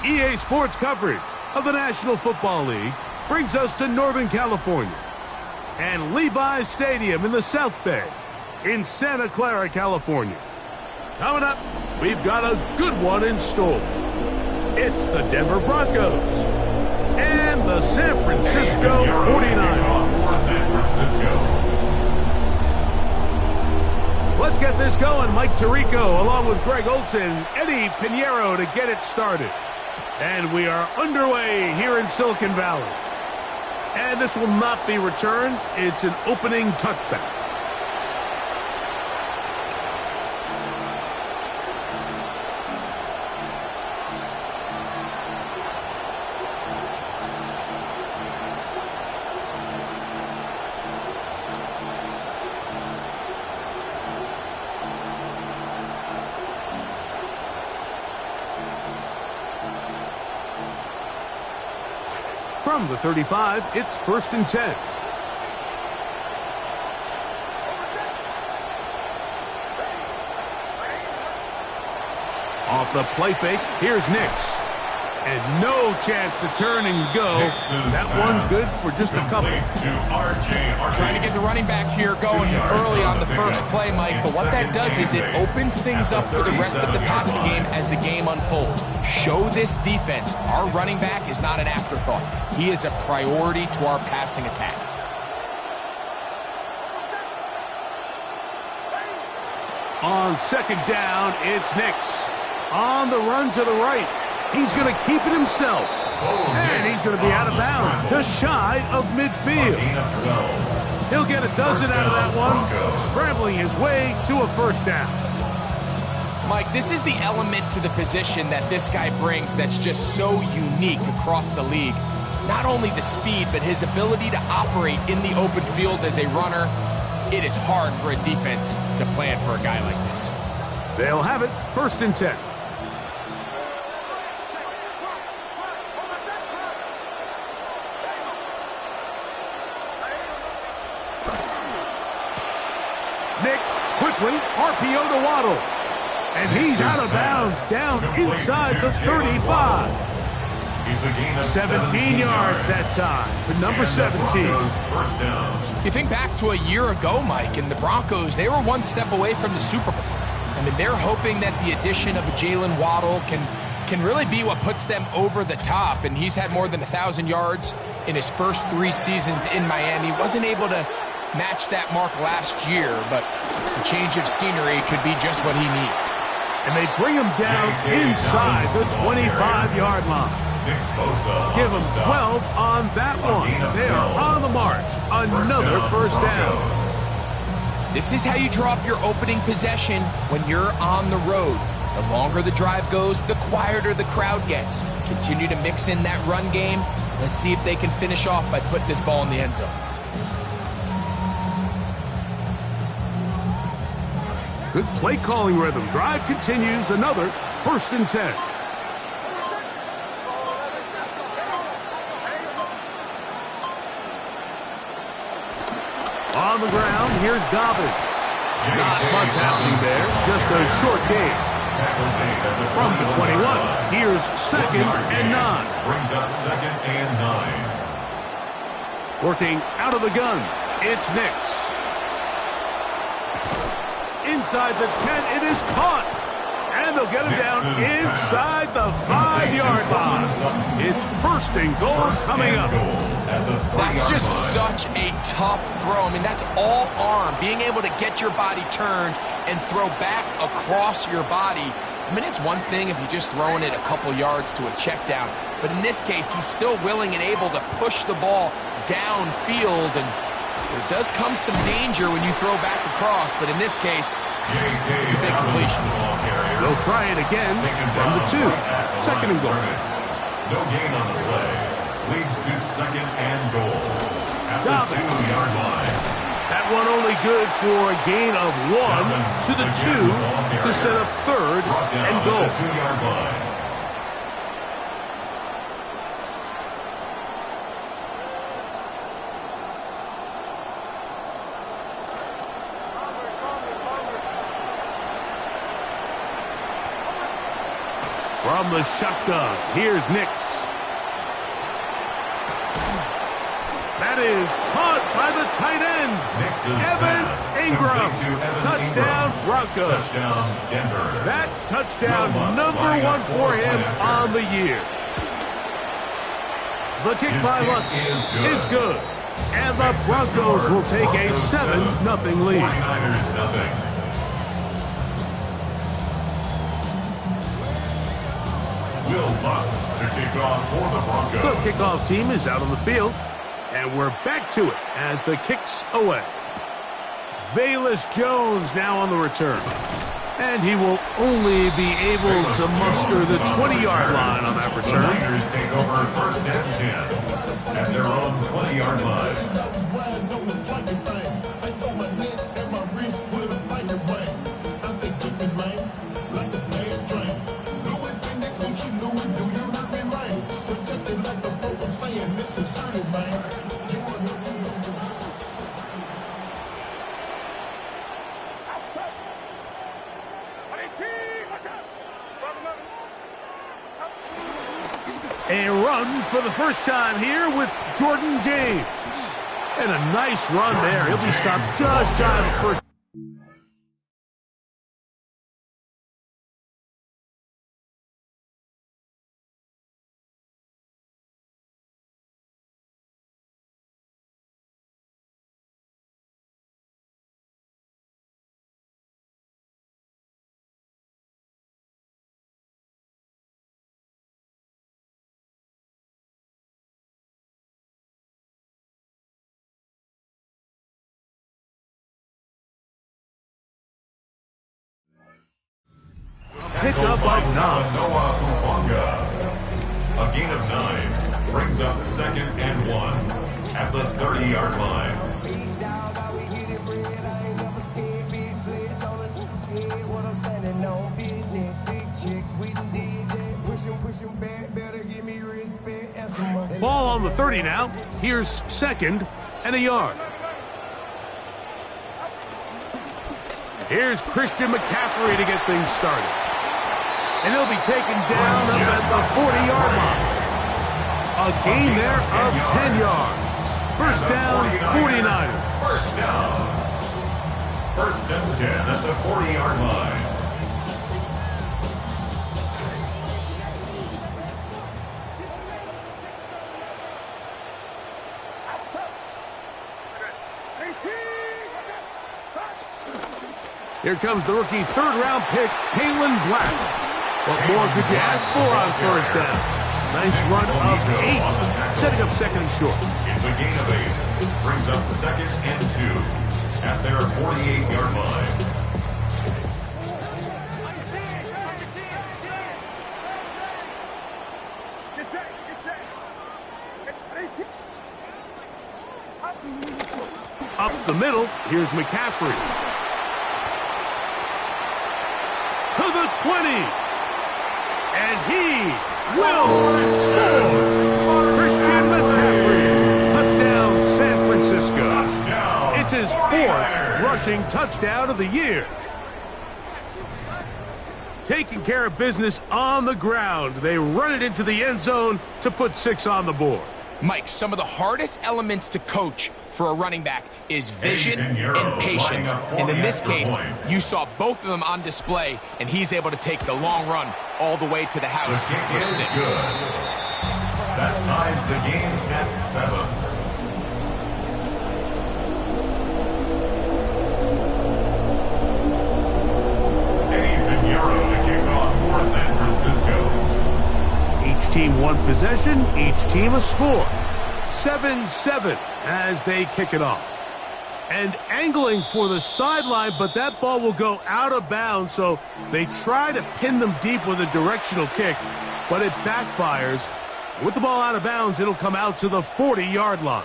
EA Sports coverage of the National Football League brings us to Northern California and Levi's Stadium in the South Bay in Santa Clara, California. Coming up, we've got a good one in store. It's the Denver Broncos and the San Francisco 49ers. Let's get this going. Mike Tirico along with Greg Olson, Eddie Pinheiro to get it started. And we are underway here in Silicon Valley. And this will not be returned. It's an opening touchback. From the 35, it's 1st and 10. Off the play fake, here's Nix. And no chance to turn and go. That one good for just a couple. Trying to get the running back here going early on the first play, Mike. But what that does is it opens things up for the rest of the passing game as the game unfolds. Show this defense our running back is not an afterthought. He is a priority to our passing attack. On 2nd down, it's Nix. On the run to the right. He's going to keep it himself. And he's going to be out of bounds, just shy of midfield. He'll get a dozen out of that one, scrambling his way to a 1st down. Mike, this is the element to the position that this guy brings that's just so unique across the league. Not only the speed, but his ability to operate in the open field as a runner. It is hard for a defense to plan for a guy like this. They'll have it, 1st and 10. Nix, quickly, RPO to Waddle. And he's out of bounds, down inside the 35. 17 yards that time for number 17. You think back to a year ago, Mike, and the Broncos, they were one step away from the Super Bowl. I mean, they're hoping that the addition of Jalen Waddle can really be what puts them over the top. And he's had more than 1,000 yards in his first 3 seasons in Miami. Wasn't able to match that mark last year, but a change of scenery could be just what he needs. And they bring him down inside the 25-yard line. Give him 12 on that one. They are on the march. Another 1st down. This is how you draw up your opening possession when you're on the road. The longer the drive goes, the quieter the crowd gets. Continue to mix in that run game. Let's see if they can finish off by putting this ball in the end zone. Good play calling rhythm. Drive continues. Another 1st and 10. On the ground, here's Dobbins. Not much happening there. Just a short gain. From the 21, here's 2nd and 9. Brings up 2nd and 9. Working out of the gun, it's Nix. Inside the 10, it is caught. And they'll get him down inside the 5-yard line. It's 1st and goal coming up. That's just such a tough throw. I mean, that's all arm. Being able to get your body turned and throw back across your body. I mean, it's one thing if you're just throwing it a couple yards to a check down. But in this case, he's still willing and able to push the ball downfield. And there does come some danger when you throw back across. But in this case, it's a big completion. They'll try it again from the 2. 2nd and goal. No gain on the play. Leads to 2nd and goal. At the 2-yard line. That one only good for a gain of 1 to the 2 to set up 3rd and goal. 2-yard line. From from the shotgun. Here's Nix. That is caught by the tight end, Evan Ingram. Touchdown, Broncos. Touchdown, Denver. That touchdown, number 1 for him on the year. The kick by Lutz is good. And the Broncos will take a 7-0 lead. 49ers nothing. Will Lutz to kick off for the Broncos. The kickoff team is out on the field. And we're back to it as the kick's away. Velus Jones now on the return. And he will only be able to muster the 20-yard line on that return. The Niners take over first and 10 at their own 20-yard line. A run for the first time here with Jordan James. And a nice run there. He'll be stopped just shy of the first. Pick up of 9. A gain of 9 brings up 2nd and 1 at the 30-yard line. Ball on the 30 now. Here's 2nd and a yard. Here's Christian McCaffrey to get things started. And he'll be taken down up at the 40-yard line. A gain there of 10 yards. First down, 49ers. First down. First and 10 at the 40-yard line. Here comes the rookie third-round pick, Kalen Black. What more could you ask for on first down? Nice run of 8, setting up 2nd and short. It's a gain of 8. Brings up 2nd and 2 at their 48-yard line. Up the middle, here's McCaffrey. To the 20. And he will score. Christian McCaffrey. Touchdown, San Francisco. Touchdown. It's his 4th rushing touchdown of the year. Taking care of business on the ground. They run it into the end zone to put 6 on the board. Mike, some of the hardest elements to coach for a running back is vision and patience. And in this case, you saw both of them on display, and he's able to take the long run all the way to the house for 6. That ties the game at 7. Each team one possession, each team a score. 7-7 as they kick it off. And angling for the sideline, but that ball will go out of bounds, so they try to pin them deep with a directional kick, but it backfires. With the ball out of bounds, it'll come out to the 40-yard line.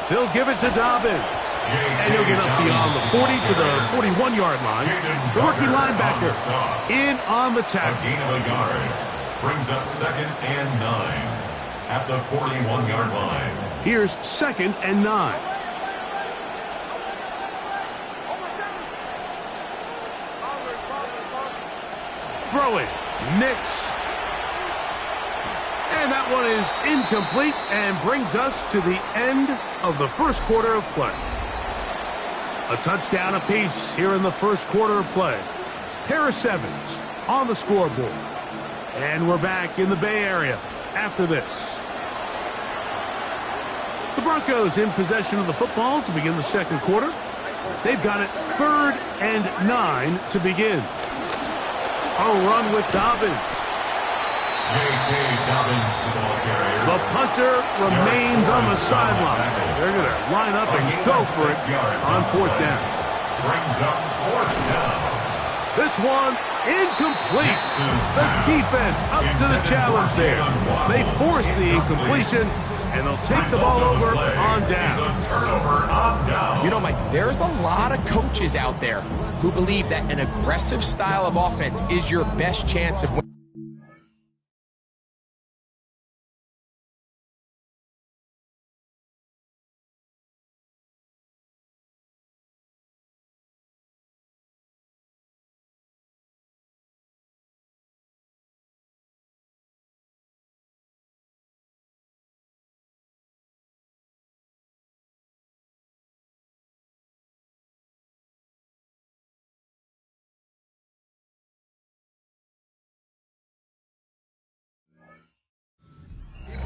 They'll give it to Dobbins. And he'll get up beyond the 40 to the 41-yard line. The rookie linebacker in on the tackle. A gain of a yard. Brings up 2nd and 9 at the 41-yard line. Here's 2nd and 9. Throwing. Nix. And that one is incomplete and brings us to the end of the first quarter of play. A touchdown apiece here in the first quarter of play. Pair of 7s on the scoreboard. And we're back in the Bay Area after this. The Broncos in possession of the football to begin the second quarter. They've got it 3rd and 9 to begin. A run with Dobbins. J.K. Dobbins, the ball carrier. The punter remains on the sideline. They're going to line up and go for it on 4th down. Brings up 4th down. This one incomplete. The defense up to the challenge there. They force the incompletion, and they'll take the ball over on down. You know, Mike, there's a lot of coaches out there who believe that an aggressive style of offense is your best chance of winning.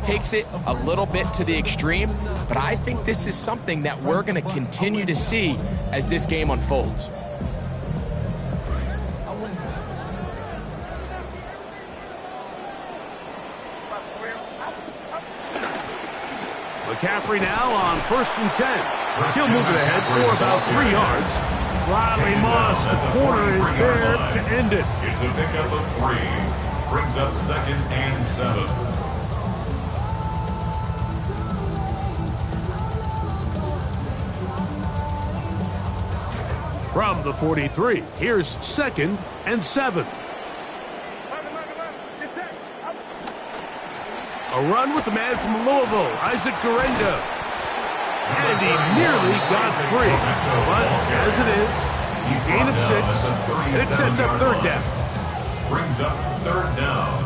Takes it a little bit to the extreme, but I think this is something that we're going to continue to see as this game unfolds. McCaffrey now on 1st and 10. He'll move it ahead for about 3 yards. Riley Moss, the corner, is there to end it. It's a pickup of 3. Brings up 2nd and 7. From the 43, here's 2nd and 7. A run with the man from Louisville, Isaac Durendo. And he nearly got free. But as it is, he's gained of 6, and it sets up 3rd down. Brings up 3rd down.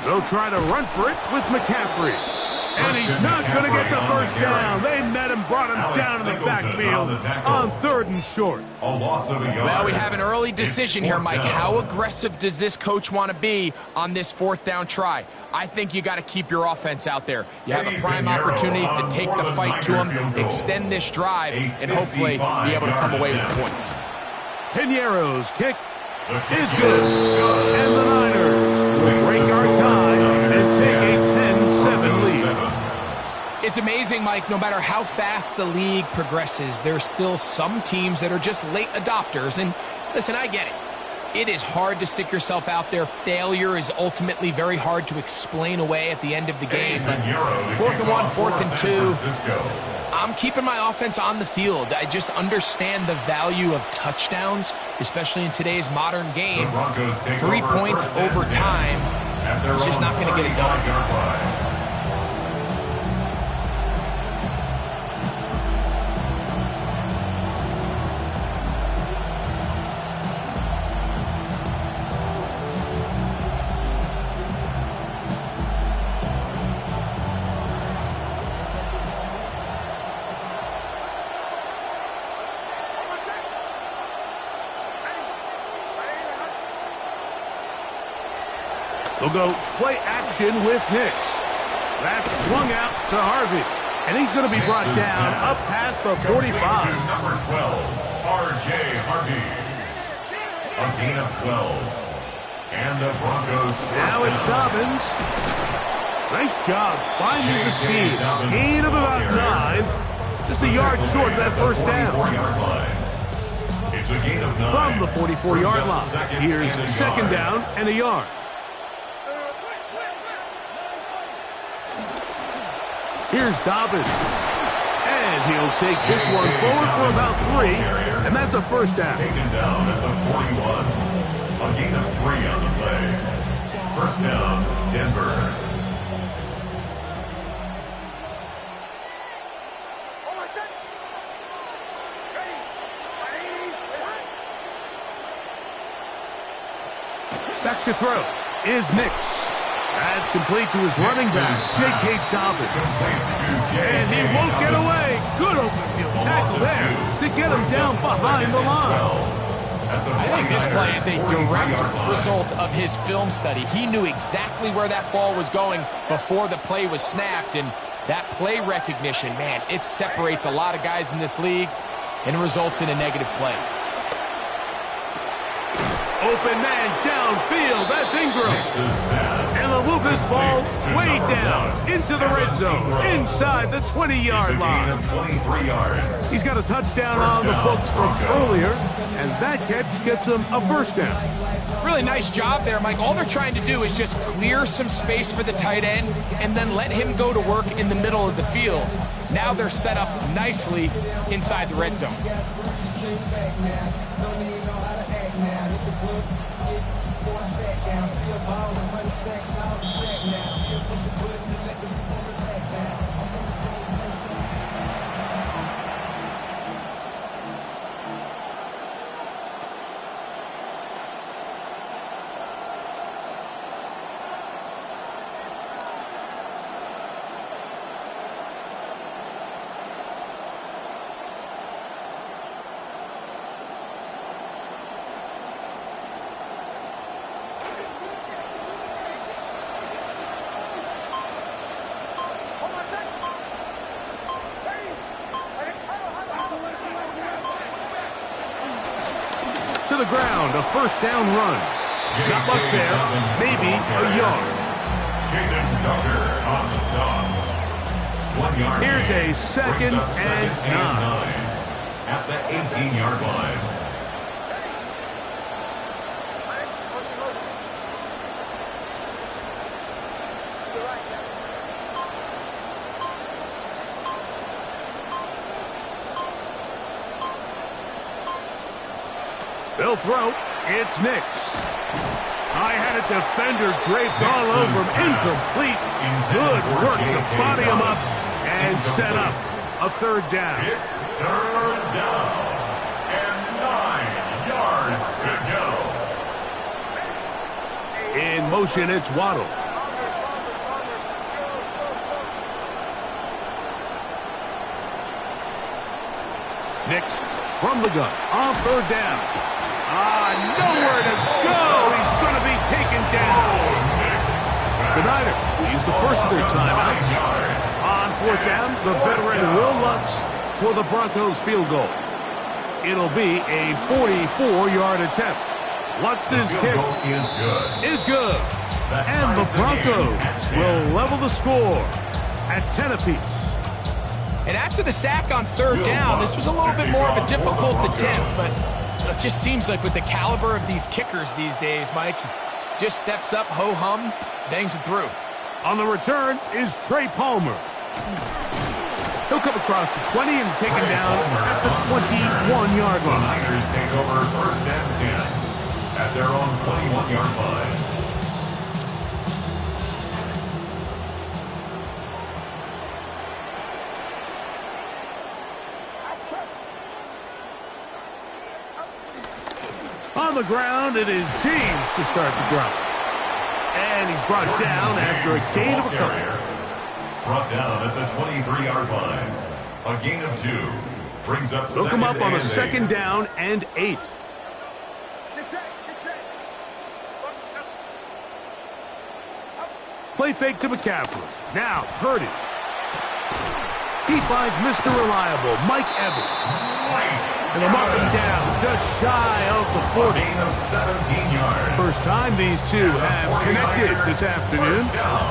They'll try to run for it with McCaffrey. And he's not going to get the first down. They met him, brought him down in the backfield on 3rd and short. A loss of a yard. Well, we have an early decision here, Mike. How aggressive does this coach want to be on this 4th down try? I think you got to keep your offense out there. You have a prime opportunity to take the fight to them, extend this drive, and hopefully be able to come away with points. Piñeiro's kick is good. And the Niners will break our tie and take a 10-7 lead. It's amazing, Mike, no matter how fast the league progresses, there's still some teams that are just late adopters. And listen, I get it. It is hard to stick yourself out there. Failure is ultimately very hard to explain away at the end of the game. But 4th and 1, 4th and 2, I'm keeping my offense on the field. I just understand the value of touchdowns, especially in today's modern game. 3 points over time, it's just not going to get it done. They'll go play action with Nix. That's swung out to Harvey. And he's going to be brought down up past the 45. Number 12, R.J. Harvey. A gain of 12. And the Broncos. Now it's Dobbins. Nice job finding the seam. Gain of about 9. Just a yard short of that first down. It's It's a gain of 9. From the 44-yard line. Here's a second down and a yard. Here's Dobbins. And he'll take this one forward for about 3, and that's a first down. Taken down at the 41. A gain of 3 on the play. First down, Denver. Back to throw is Nix. That's complete to his running back, J.K. Dobbins. And he won't get away. Good open field tackle there to get him down behind the line. I think this play is a direct result of his film study. He knew exactly where that ball was going before the play was snapped, and that play recognition, man, it separates a lot of guys in this league and results in a negative play. Open man downfield. That's Ingram. And they'll move this ball way down into the red zone, inside the 20-yard line. He's got a touchdown on the books from earlier, and that catch gets him a first down. Really nice job there, Mike. All they're trying to do is just clear some space for the tight end and then let him go to work in the middle of the field. Now they're set up nicely inside the red zone. To the ground, a first down run. Not much there, maybe a yard. On the stop. 1 yard. Here's a second and 9. At the 18-yard line. They'll throw. It's Nix. I had a defender draped all over him. Incomplete. Good work to body him up and set up a third down. It's third down. And 9 yards to go. In motion, it's Waddle. Nix from the gun on third down. Nowhere to go. He's going to be taken down. The Niners will use the first of their timeouts. On fourth down, the veteran Will Lutz for the Broncos field goal. It'll be a 44-yard attempt. Lutz's kick is good. And the Broncos will level the score at 10 apiece. And after the sack on third down, this was a little bit more of a difficult attempt, but it just seems like with the caliber of these kickers these days, Mike, just steps up, ho-hum, bangs it through. On the return is Trey Palmer. He'll come across the 20 and taken down at the 21-yard line. The Niners take over first and 10 at their own 21-yard line. On the ground, it is James to start the drive. And he's brought down after a gain of a couple. Brought down at the 23-yard line. A gain of 2. Brings up They'll come up on a 8. second down and 8. Play fake to McCaffrey. Now, Purdy. He finds Mr. Reliable, Mike Evans. And they'll mark him down just shy of the 40. Gain of 17 yards. First time these two have connected this this afternoon,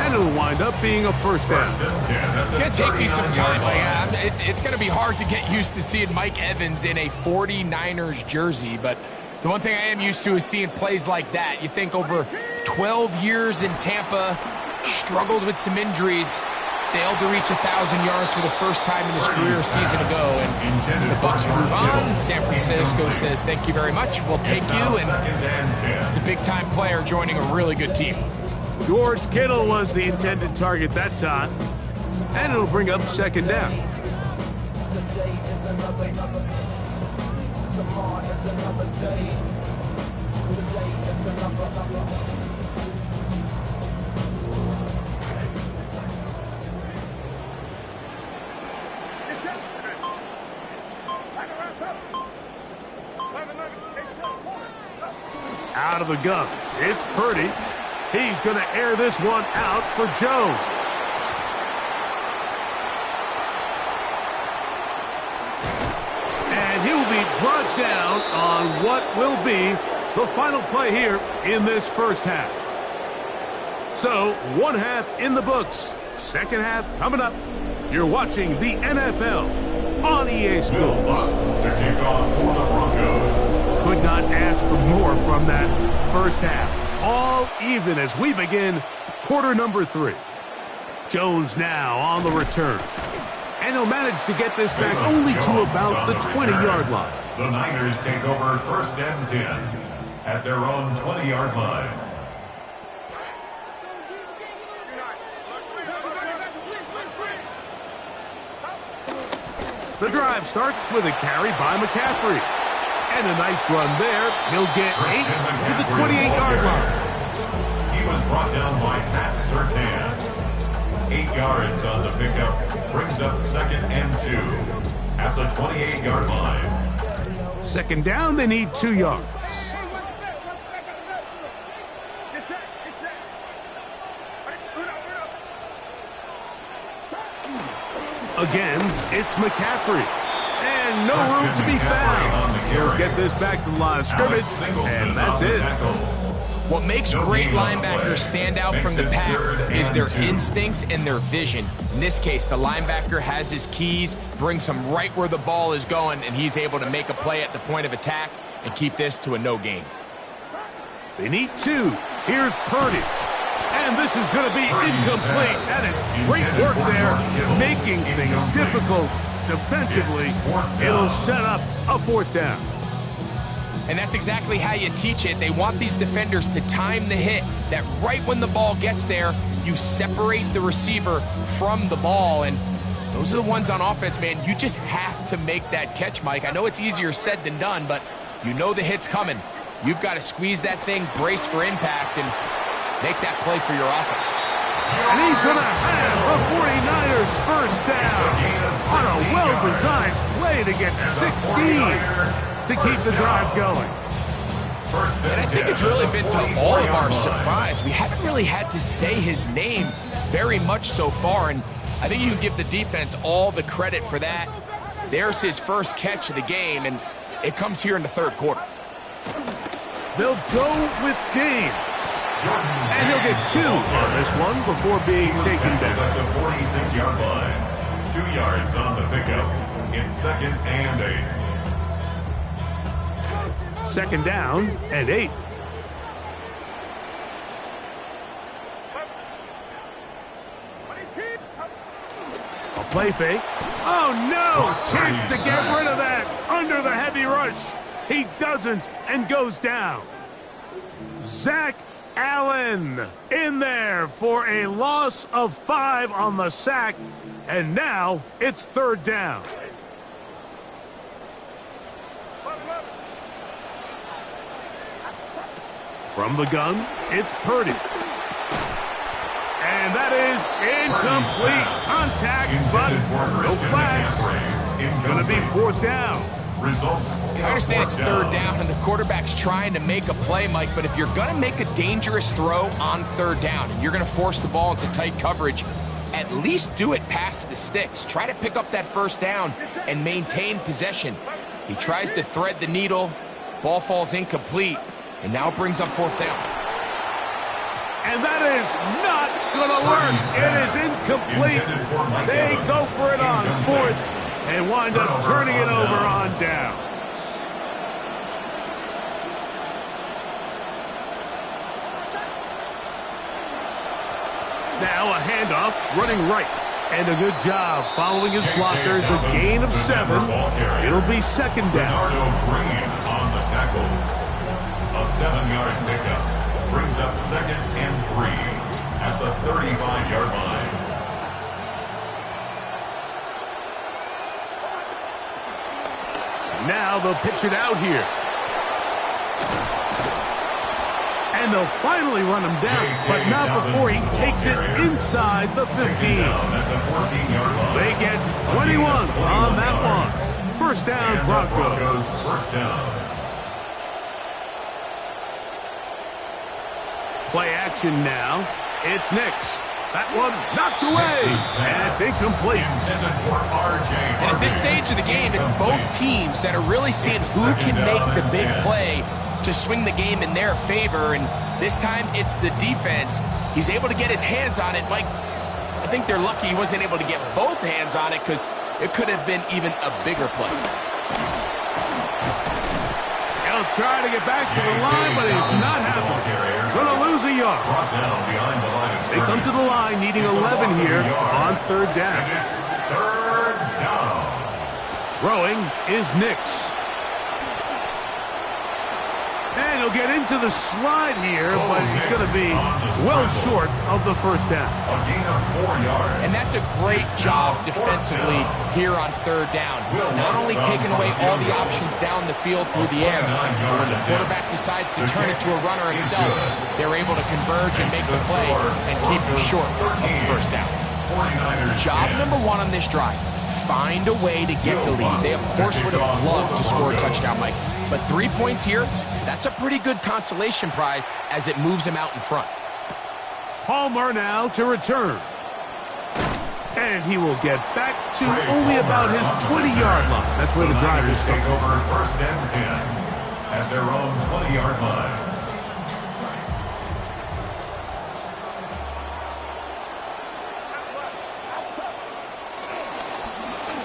and it'll wind up being a first down. It's going to take me some time. It's going to be hard to get used to seeing Mike Evans in a 49ers jersey, but the one thing I am used to is seeing plays like that. You think over 12 years in Tampa, struggled with some injuries, failed to reach 1,000 yards for the first time in his career a season ago, and the Bucs move on. San Francisco says, thank you very much, we'll take you, and it's a big-time player joining a really good team. George Kittle was the intended target that time, and it'll bring up second down. Out of the gun, it's Purdy. He's going to air this one out for Jones. And he will be brought down on what will be the final play here in this first half. So, one half in the books. Second half coming up. You're watching the NFL on EA Sports. Bill Bucs to kick off for the Broncos. Could not ask for more from that first half. All even as we begin quarter number 3. Jones now on the return. And he'll manage to get this back only to about the 20-yard line. The Niners take over first and 10 at their own 20-yard line. The drive starts with a carry by McCaffrey. And a nice run there. He'll get 8 to the 28-yard line. He was brought down by Pat Surtain. 8 yards on the pickup. Brings up second and 2 at the 28-yard line. Second down, they need 2 yards. Again, it's McCaffrey. And no room to be found. He'll get this back to the line of scrimmage, and that's it. What makes great linebackers stand out from the pack is their instincts and their vision. In this case, the linebacker has his keys, brings him right where the ball is going, and he's able to make a play at the point of attack and keep this to a no gain. They need 2. Here's Purdy. And this is going to be incomplete. That is great work there, making things difficult defensively. It'll set up a fourth down. And that's exactly how you teach it. They want these defenders to time the hit, that right when the ball gets there, you separate the receiver from the ball. And those are the ones on offense, man. You just have to make that catch, Mike. I know it's easier said than done, but you know the hit's coming. You've got to squeeze that thing, brace for impact, and make that play for your offense. And he's going to have the 49ers first down on a well-designed play to get 16 to keep the drive going. And I think it's really been to all of our surprise. We haven't really had to say his name very much so far, and I think you can give the defense all the credit for that. There's his first catch of the game, and it comes here in the third quarter. They'll go with James. And he'll get 2 on this one before being taken down. At the 46-yard line. 2 yards on the pickup. It's second and 8. Second down and 8. A play fake. Oh, no! Chance to get rid of that under the heavy rush. He doesn't and goes down. Zach Allen in there for a loss of 5 on the sack, and now it's third down. From the gun, it's Purdy. And that is incomplete. Contact, but no flags. It's going to be fourth down. Results. I understand it's third down and the quarterback's trying to make a play, Mike, but if you're going to make a dangerous throw on third down and you're going to force the ball into tight coverage, at least do it past the sticks. Try to pick up that first down and maintain possession. He tries to thread the needle. Ball falls incomplete, and now brings up fourth down. And that is not going to work. It is incomplete. They go for it on fourth and wind up turning it over on down. Now a handoff, running right. And a good job following his blockers. A gain of 7. It'll be second down. On the tackle. A 7-yard pickup brings up second and 3 at the 35-yard line. Now they'll pitch it out here. And they'll finally run him down, but not before he takes it inside the 15. They get 21 on that one. First down, Broncos. First down. Play action now. It's Nix. That one knocked away, and it's incomplete. And at this stage of the game, it's both teams that are really seeing who can make the big play to swing the game in their favor, and this time it's the defense. He's able to get his hands on it. Mike, I think they're lucky he wasn't able to get both hands on it because it could have been even a bigger play. He'll try to get back to the line, but he's not happening. Going to lose a yard. They come to the line needing 11 here on third down. Throwing is Nix. And he'll get into the slide here, but he's going to be well short of the first down. A gain of 4 yards. And that's a great job defensively here on third down. Not only taking away all the options down the field through the air, but when the quarterback decides to turn it to a runner himself, they're able to converge and make the play and keep him short of the first down. Job number 1 on this drive, find a way to get the lead. They, of course, would have loved to score a touchdown, Mike. But 3 points here, that's a pretty good consolation prize as it moves him out in front. Palmer now to return. And he will get back to only about his 20-yard line. That's where the drive is Take over first and 10 at their own 20-yard line.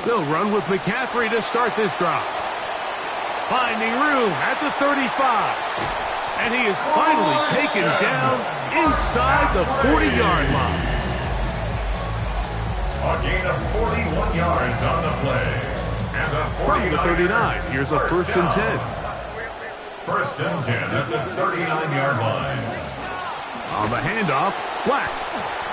They'll run with McCaffrey to start this drive. Finding room at the 35. And he is finally taken down inside the 40-yard line. A gain of 41 yards on the play. And From the 39, here's a first and 10. First and 10 at the 39-yard line. On the handoff, Black.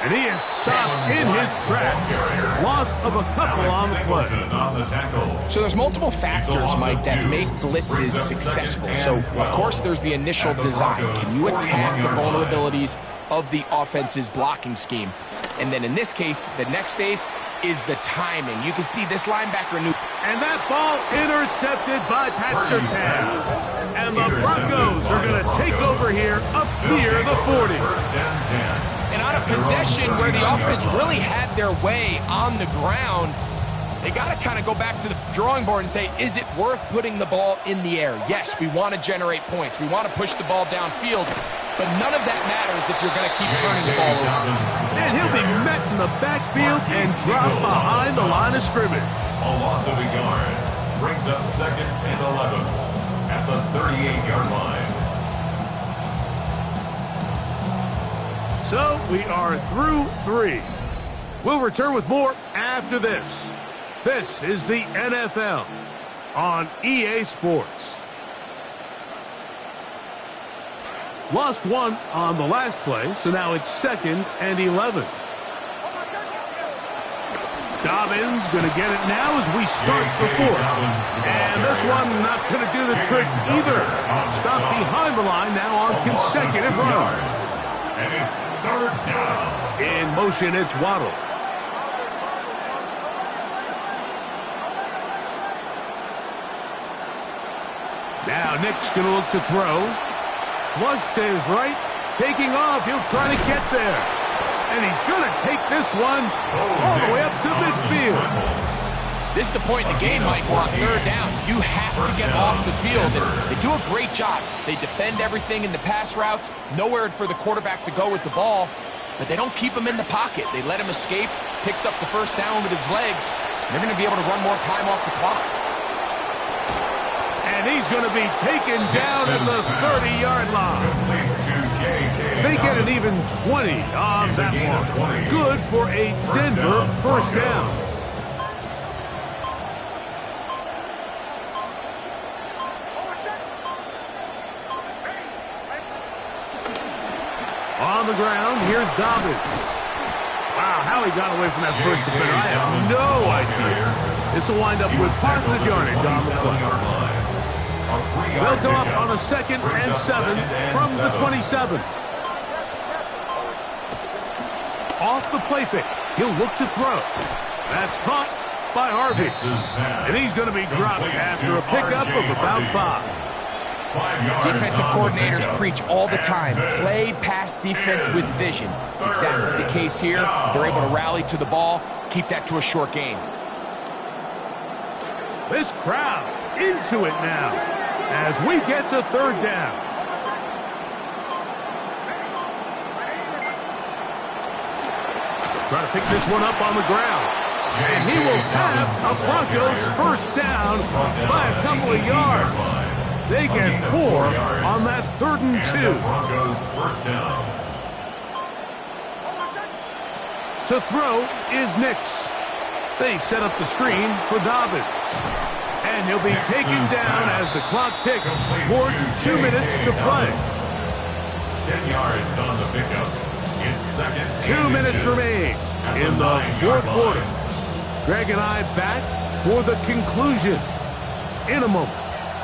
And he is stopped in his tracks. Loss of a couple on the play. So there's multiple factors, Mike, that make blitzes successful. So, of course, there's the initial design. Can you attack the vulnerabilities of the offense's blocking scheme? And then in this case, the next phase is the timing. You can see this linebacker knew. And that ball intercepted by Pat Surtain. And the Broncos are going to take over here up near the 40. And on a possession where the offense really had their way on the ground, they got to kind of go back to the drawing board and say, is it worth putting the ball in the air? Yes, we want to generate points. We want to push the ball downfield, but none of that matters if you're going to keep turning the ball over. And he'll be met in the backfield and dropped behind the line of scrimmage. A loss of a yard brings up second and 11 at the 38-yard line. So we are through 3. We'll return with more after this. This is the NFL on EA Sports. Lost 1 on the last play, so now it's second and 11. Dobbins going to get it now as we start the 4th. And this one not going to do the trick either. Stop behind the line now on consecutive runs. And it's third down. In motion, it's Waddle. Now Nick's going to look to throw. Flush to his right. Taking off. He'll try to get there. And he's going to take this one all the way up to midfield. This is the point in the game, Mike, where on third down, you have to get off the field. And they do a great job. They defend everything in the pass routes, nowhere for the quarterback to go with the ball, but they don't keep him in the pocket. They let him escape, picks up the first down with his legs. They're going to be able to run more time off the clock. And he's going to be taken down at the 30-yard line. They get an even 20 on that one. Good for a Denver first down. On the ground, here's Dobbins. Wow, how he got away from that first defender, I have no idea. This will wind up with positive yardage on the play. They'll come up on a 2nd and 7 from the 27. Off the play fake. He'll look to throw. That's caught by Harvey. And he's going to be dropped after a pickup of about 5. Defensive coordinators preach all the time, play pass defense with vision. It's exactly the case here. They're able to rally to the ball, keep that to a short game. This crowd into it now as we get to 3rd down. Trying to pick this one up on the ground. And he will have a Broncos first down by a couple of yards. They get 4 on that 3rd and 2. Broncos first down. To throw is Nix. They set up the screen for Dobbins. And he'll be taken down as the clock ticks towards 2 minutes to play. 10 yards on the pickup. It's 2nd. 2 minutes remain in the 4th quarter. Greg and I back for the conclusion in a moment.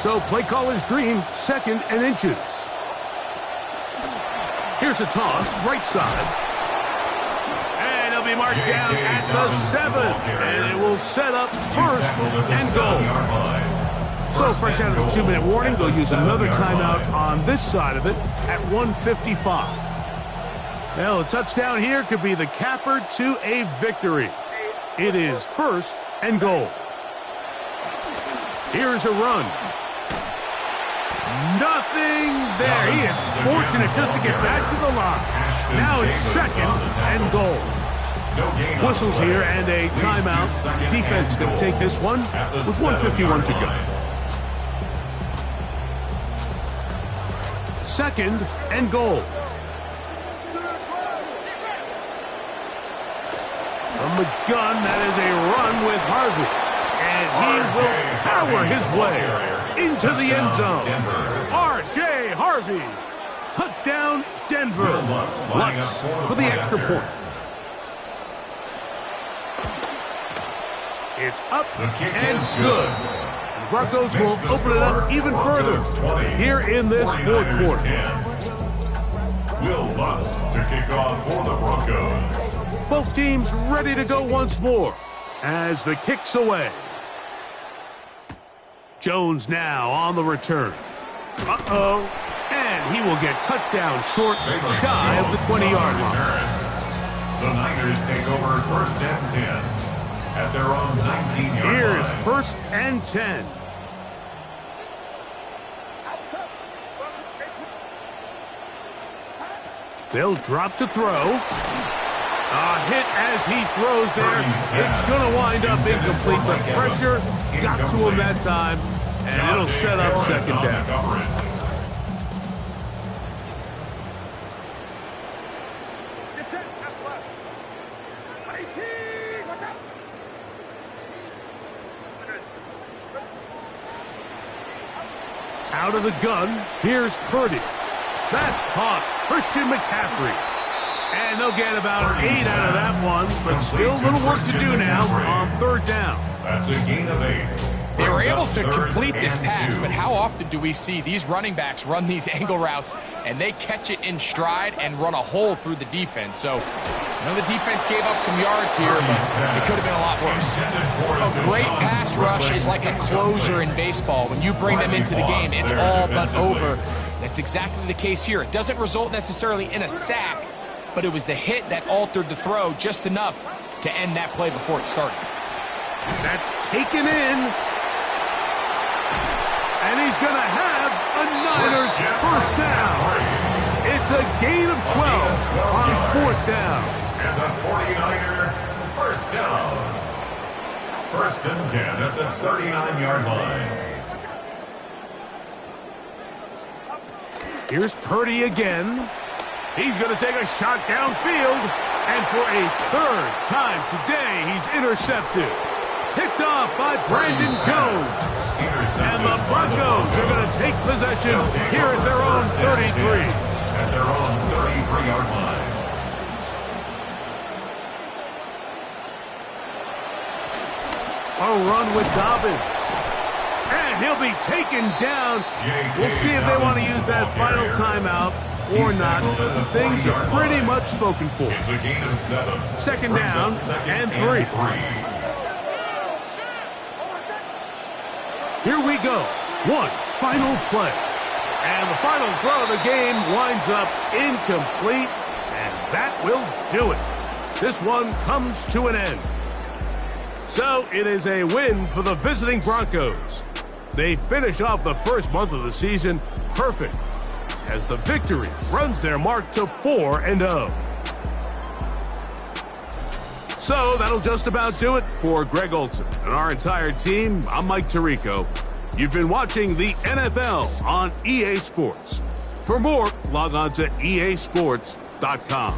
So play caller's dream, 2nd and inches. Here's a toss, right side. And it'll be marked down at the 7. And it will set up 1st and goal. So fresh out of the 2-minute warning, they'll use another timeout on this side of it at 1:55. Well, a touchdown here could be the capper to a victory. It is 1st and goal. Here's a run. Nothing there. He is fortunate just to get back to the line. Now it's 2nd and goal. Whistles here and a timeout. Defense going to take this one with 1:51 to go. 2nd and goal. From the gun, that is a run with Harvey. And he will power his way into the end zone. R.J. Harvey. Touchdown, Denver. Lutz for the extra point. It's up and good. The Broncos will open it up even further here in this 4th quarter. Will Lutz to kick off for the Broncos. Both teams ready to go once more as the kick's away. Jones now on the return. Uh-oh. And he will get cut down short, shy of the 20-yard line. The Niners take over 1st and 10 at their own 19-yard line. Here's 1st and 10. They'll drop to throw. A hit as he throws there. It's going to wind up incomplete, but pressure got to him that time, and it'll set up 2nd down. Out of the gun, here's Purdy. That's caught. Christian McCaffrey. And they'll get about 8 out of that one, but still a little work to do now on 3rd down. That's a gain of 8. They were able to complete this pass, but how often do we see these running backs run these angle routes and they catch it in stride and run a hole through the defense? So, I know the defense gave up some yards here, but it could have been a lot worse. A great pass rush is like a closer in baseball. When you bring them into the game, it's all but over. That's exactly the case here. It doesn't result necessarily in a sack, but it was the hit that altered the throw just enough to end that play before it started. That's taken in. And he's going to have a Niners first down. It's a gain of 12 on fourth down. And the 49er first down. First and 10 at the 39-yard line. Here's Purdy again. He's going to take a shot downfield. And for a third time today, he's intercepted. Picked off by Brandon Jones. And the Broncos are going to take possession here at their own 33. At their own 33-yard line. A run with Dobbins. And he'll be taken down. We'll see if they want to use that final timeout or not. Things are pretty much spoken for. It's a gain of 7. Second down and 3. Here we go. One final play. And the final throw of the game winds up incomplete. And that will do it. This one comes to an end. So it is a win for the visiting Broncos. They finish off the first month of the season perfect, as the victory runs their mark to 4-0. So that'll just about do it for Greg Olson and our entire team. I'm Mike Tirico. You've been watching the NFL on EA Sports. For more, log on to easports.com.